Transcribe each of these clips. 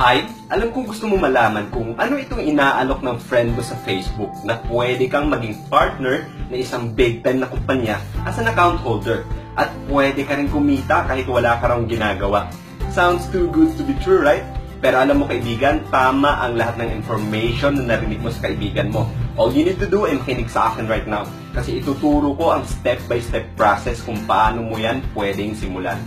Hi, alam kong gusto mo malaman kung ano itong inaalok ng friend mo sa Facebook na pwede kang maging partner na isang big time na kumpanya as an account holder at pwede ka rin kumita kahit wala ka raw ginagawa. Sounds too good to be true, right? Pero alam mo kaibigan, tama ang lahat ng information na narinig mo sa kaibigan mo. All you need to do ay makinig sa akin right now kasi ituturo ko ang step-by-step process kung paano mo yan pwedeng simulan.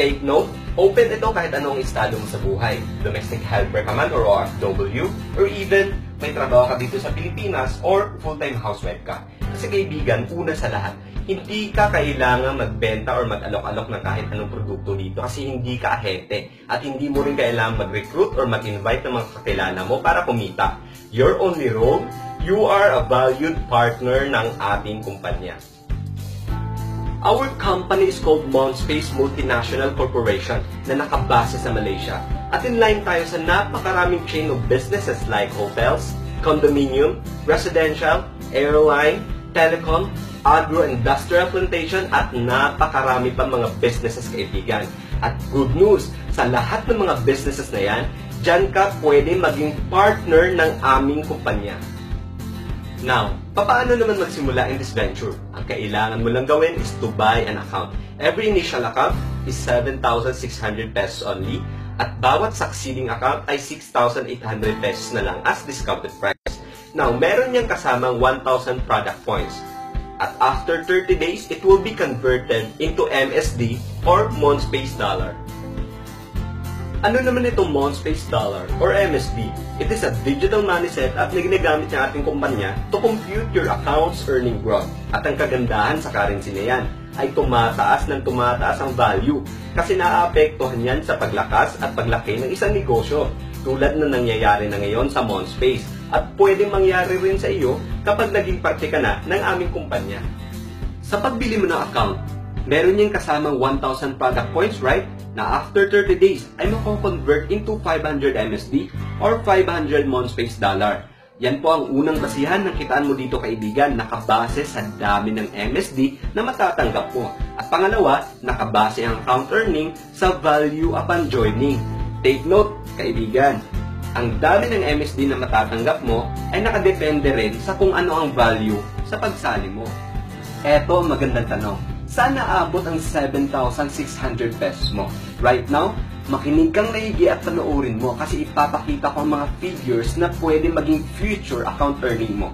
Take note, open ito kahit anong estado mo sa buhay. Domestic helper ka man or OFW, or even may trabaho ka dito sa Pilipinas or full-time housewife ka. Kasi kaibigan, una sa lahat, hindi ka kailangan magbenta or mag-alok-alok ng kahit anong produkto dito kasi hindi ka ahente. At hindi mo rin kailangan mag-recruit or mag-invite ng mga kakilala mo para kumita. Your only role, you are a valued partner ng ating kumpanya. Our company is called Monspace Multinational Corporation na nakabase sa Malaysia. At in line tayo sa napakaraming chain of businesses like hotels, condominium, residential, airline, telecom, agro-industrial plantation at napakarami pa mga businesses kaibigan. At good news, sa lahat ng mga businesses na yan, dyan ka pwede maging partner ng aming kumpanya. Now, paano naman magsimula in this venture? Ang kailangan mo lang gawin is to buy an account. Every initial account is 7,600 pesos only at bawat succeeding account ay 6,800 pesos na lang as discounted price. Now, meron niyang kasamang 1,000 product points. At after 30 days, it will be converted into MSD or Monspace Dollar. Ano naman itong Monspace Dollar or MSD? It is a digital money setup na ginagamit ng ating kumpanya to compute your account's earning growth. At ang kagandahan sa currency na yan ay tumataas ang value kasi naaapektuhan yan sa paglakas at paglaki ng isang negosyo tulad na nangyayari na ngayon sa Monspace at pwede mangyari rin sa iyo kapag naging parte ka na ng aming kumpanya. Sa pagbili mo ng account, meron niyang kasamang 1,000 product points, right? Na after 30 days ay mako-convert into 500 MSD or 500 Monspace Dollar. Yan po ang unang basihan ng kitaan mo dito kaibigan, nakabase sa dami ng MSD na matatanggap mo. At pangalawa, nakabase ang account earning sa value upon joining. Take note kaibigan, ang dami ng MSD na matatanggap mo ay nakadepende rin sa kung ano ang value sa pagsali mo. Eto magandang tanong. Saan naabot ang 7,600 pesos mo? Right now, makinig kang maigi at panoorin mo kasi ipapakita ko ang mga figures na pwede maging future account earning mo.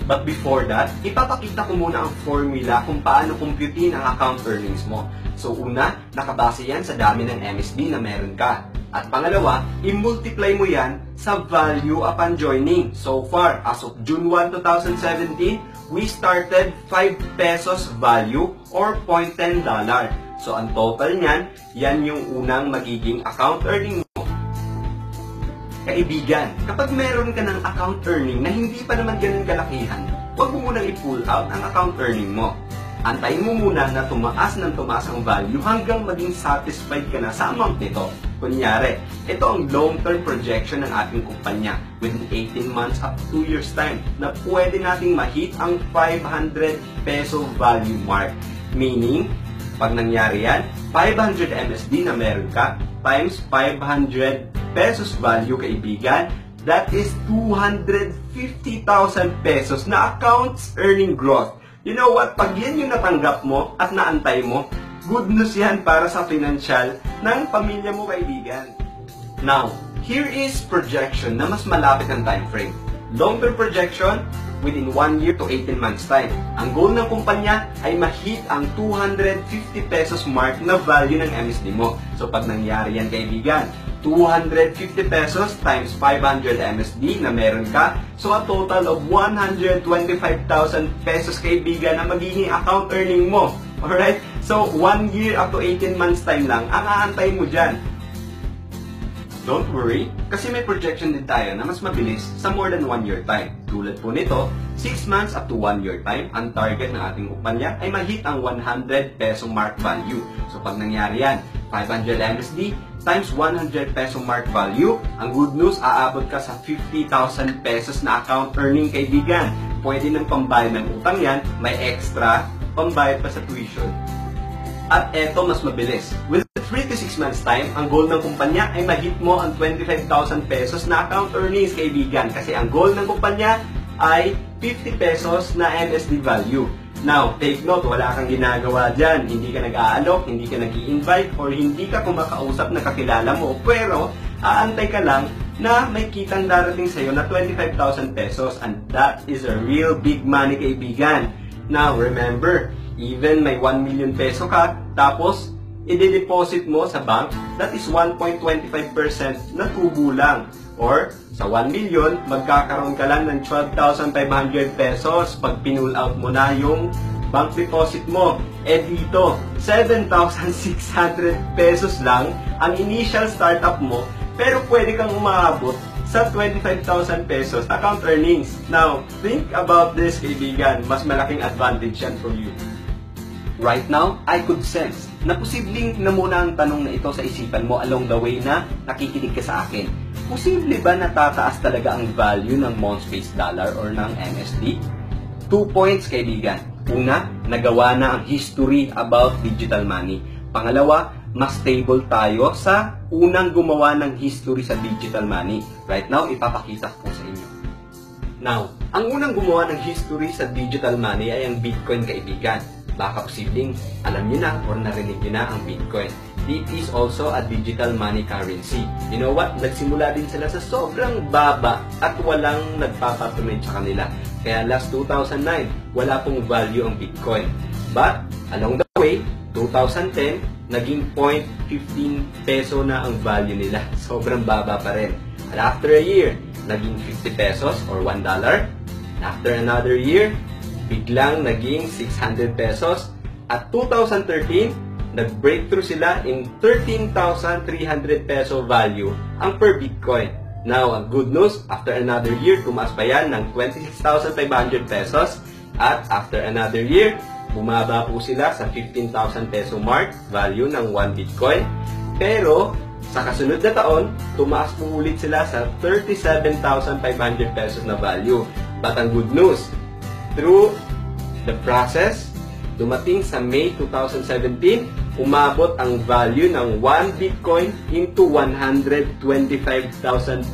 But before that, ipapakita ko muna ang formula kung paano kumputin ang account earnings mo. So una, nakabase yan sa dami ng MSD na meron ka. At pangalawa, i-multiply mo yan sa value upon joining. So far, as of June 1, 2017, we started 5 pesos value or $0.10. So ang total niyan, yan yung unang magiging account earning mo. Kaibigan, kapag meron ka ng account earning na hindi pa naman ganun kalakihan, huwag mo munang i-pull out ang account earning mo. Antayin mo muna na tumaas ng tumaas ang value hanggang maging satisfied ka na sa amount nito. Kunyari, ito ang long-term projection ng ating kumpanya within 18 months up to 2 years time na pwede nating ma-hit ang 500 peso value mark. Meaning, pag nangyari yan, 500 MSD na meron ka times 500 pesos value kaibigan, that is 250,000 pesos na accounts earning growth. You know what? Pag yan yung natanggap mo at naantay mo, good news yan para sa financial ng pamilya mo, kaibigan. Now, here is projection na mas malapit ang time frame. Long-term projection, within 1 year to 18 months time. Ang goal ng kumpanya ay ma-hit ang 250 pesos mark na value ng MSD mo. So, pag nangyari yan, kaibigan, 250 pesos times 500 MSD na meron ka. So, a total of 125,000 pesos kaibigan na magiging account earning mo. Alright? So, 1 year up to 18 months time lang ang aantay mo dyan. Don't worry, kasi may projection din tayo na mas mabilis sa more than 1 year time. Tulad po nito, 6 months up to 1 year time, ang target ng ating kumpanya ay ma-hit ang 100 peso mark value. So, pag nangyari yan, 500 MSD times 100 peso mark value, ang good news, aabot ka sa 50,000 pesos na account earning kaibigan. Pwede ng pambayad ng utang yan, may extra pambayad pa sa tuition. At eto mas mabilis. With 3 to 6 months time, ang goal ng kumpanya ay ma-hit mo ang 25,000 pesos na account earnings, kaibigan. Kasi ang goal ng kumpanya ay 50 pesos na MSD value. Now, take note, wala kang ginagawa dyan. Hindi ka nag-aalok, hindi ka nag-i-invite, or hindi ka kumakausap na kakilala mo. Pero, aantay ka lang na may kitang darating sa'yo na 25,000 pesos. And that is a real big money, kaibigan. Now, remember, even may 1 million peso ka, tapos, i-deposit mo sa bank, that is 1.25% na tubo lang. Or, sa 1 million, magkakaroon ka lang ng 12,500 pesos pag pinull out mo na yung bank deposit mo. Eh dito, 7,600 pesos lang ang initial startup mo, pero pwede kang umabot sa 25,000 pesos account earnings. Now, think about this, kaibigan. Mas malaking advantage yan for you. Right now, I could sense na posibleng na muna ang tanong na ito sa isipan mo along the way na nakikinig ka sa akin. Posible ba natataas talaga ang value ng Monspace Dollar or ng MSD? 2 points, kaibigan. Una, nagawa na ang history about digital money. Pangalawa, mas stable tayo sa unang gumawa ng history sa digital money. Right now, ipapakita ko sa inyo. Now, ang unang gumawa ng history sa digital money ay ang Bitcoin, kaibigan. Baka posibleng alam niyo na or narinig niyo na ang Bitcoin. It is also a digital money currency. You know what? Nagsimula din sila sa sobrang baba at walang nagpapatunay sa kanila. Kaya last 2009, wala pong value ang Bitcoin. But, along the way, 2010, naging 0.15 peso na ang value nila. Sobrang baba pa rin. And after a year, naging 50 pesos or $1. After another year, biglang naging 600 pesos. At 2013, nag-breakthrough sila in 13,300 peso value ang per Bitcoin. Now, ang good news, after another year, tumaas pa yan ng 26,500 pesos. At after another year, bumaba po sila sa 15,000 peso mark, value ng 1 Bitcoin. Pero, sa kasunod na taon, tumaas po ulit sila sa 37,500 pesos na value. But ang good news, through the process, dumating sa May 2017, umabot ang value ng 1 Bitcoin into 125,000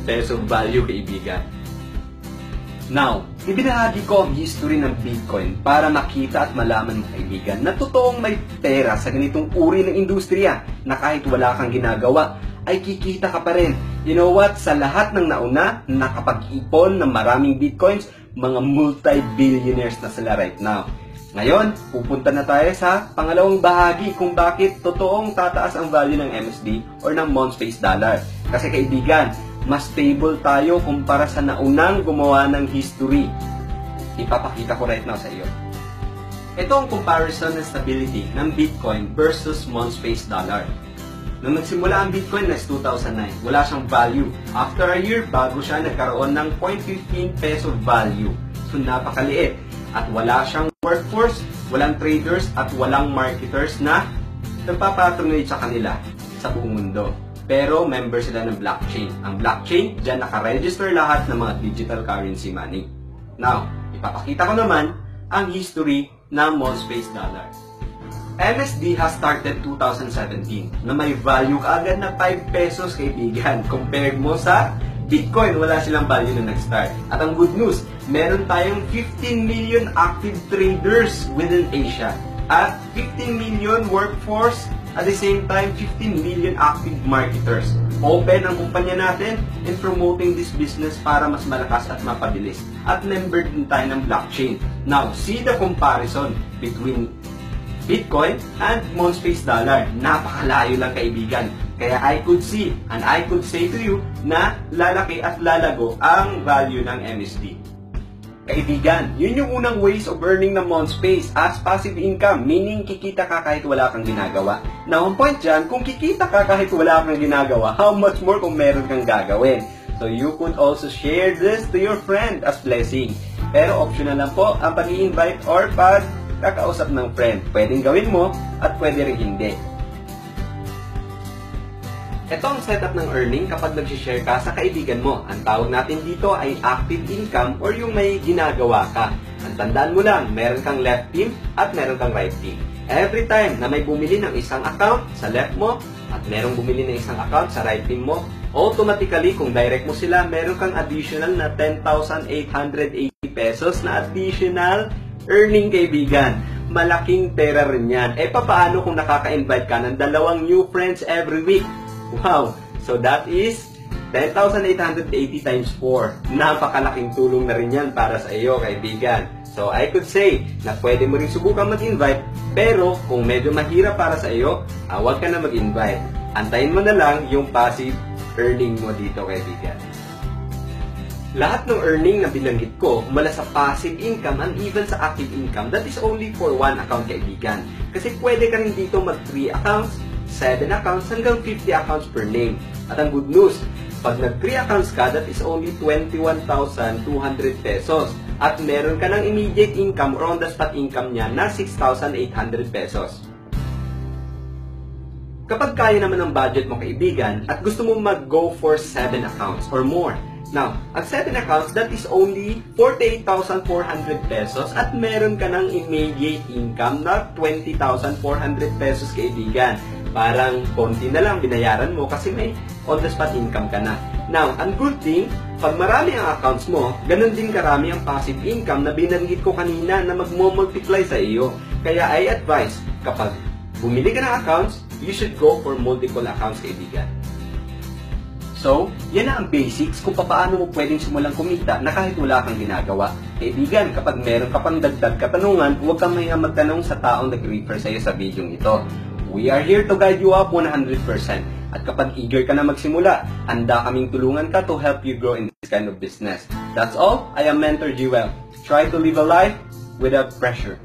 peso value, kaibigan. Now, ibinahagi ko ang history ng Bitcoin para makita at malaman mo, kaibigan, na totoong may pera sa ganitong uri ng industriya na kahit wala kang ginagawa, ay kikita ka pa rin. You know what? Sa lahat ng nauna, nakapag-ipon ng maraming Bitcoins, mga multi-billionaires na sila right now. Ngayon, pupunta na tayo sa pangalawang bahagi kung bakit totoong tataas ang value ng MSD or ng Monspace Dollar. Kasi kaibigan, mas stable tayo kumpara sa naunang gumawa ng history. Ipapakita ko right now sa iyo. Ito ang comparison ng stability ng Bitcoin versus Monspace Dollar. Nung nagsimula ang Bitcoin last 2009, wala siyang value. After a year, bago siya nagkaroon ng 0.15 peso value. So, napakaliit. At wala siyang workforce, walang traders, at walang marketers na nagpapatunay sa kanila sa buong mundo. Pero, member sila ng blockchain. Ang blockchain, dyan nakaregister lahat ng mga digital currency money. Now, ipapakita ko naman ang history ng Monspace Dollar. MSD has started 2017 na may value kaagad na 5 pesos, kaibigan. Compared mo sa Bitcoin, wala silang value na nag-start. At ang good news, meron tayong 15 million active traders within Asia. At 15 million workforce, at the same time, 15 million active marketers. Open ang kumpanya natin in promoting this business para mas malakas at mapabilis. At member din tayo ng blockchain. Now, see the comparison between Bitcoin and Monspace Dollar. Napakalayo lang, kaibigan. Kaya I could see and I could say to you na lalaki at lalago ang value ng MSD. Kaibigan, yun yung unang ways of earning ng Monspace as passive income, meaning kikita ka kahit wala kang ginagawa. Now, ang point dyan, kung kikita ka kahit wala kang ginagawa, how much more kung meron kang gagawin? So, you could also share this to your friend as blessing. Pero optional lang po ang pag-i-invite or kakausap ng friend. Pwedeng gawin mo at pwede rin hindi. Ito ang setup ng earning kapag nag-share ka sa kaibigan mo. Ang tawag natin dito ay active income or yung may ginagawa ka. Ang tandaan mo lang, meron kang left team at meron kang right team. Every time na may bumili ng isang account sa left mo at merong bumili ng isang account sa right team mo, automatically, kung direct mo sila, meron kang additional na 10,880 pesos na additional earning, kaibigan. Malaking pera rin yan. Papaano kung nakaka-invite ka ng 2 new friends every week? Wow! So that is 10,880 times 4. Napakalaking tulong na rin yan para sa iyo, kaibigan. So I could say na pwede mo rin subukan mag-invite, pero kung medyo mahirap para sa iyo, huwag ka na mag-invite. Antayin mo na lang yung passive earning mo dito, kaibigan. Lahat ng earning na binanggit ko, mula sa passive income and even sa active income, that is only for one account, kaibigan. Kasi pwede ka rin dito mag 3 accounts, 7 accounts, hanggang 50 accounts per name. At ang good news, pag nag 3 accounts ka, that is only 21,200 pesos. At meron ka ng immediate income or on the spot income niya na 6,800 pesos. Kapag kaya naman ang budget mo, kaibigan, at gusto mo mag-go for 7 accounts or more, now, ang 7 accounts, that is only 48,400 pesos at meron ka ng immediate income na 20,400 pesos, kaibigan. Parang konti na lang binayaran mo kasi may on-the-spot income ka na. Now, ang good thing, pag marami ang accounts mo, ganun din karami ang passive income na binanggit ko kanina na magmo-multiply sa iyo. Kaya I advise, kapag bumili ka ng accounts, you should go for multiple accounts, kaibigan. So, yan na ang basics kung paano mo pwedeng simulang kumita na kahit wala kang ginagawa. Kaibigan, kapag meron ka pang dagdag katanungan, huwag kang mahiya magtanong sa taong nag-refer sa'yo sa video ito. We are here to guide you up 100%. At kapag eager ka na magsimula, handa kaming tulungan ka to help you grow in this kind of business. That's all. I am Mentor Jewel. Try to live a life without pressure.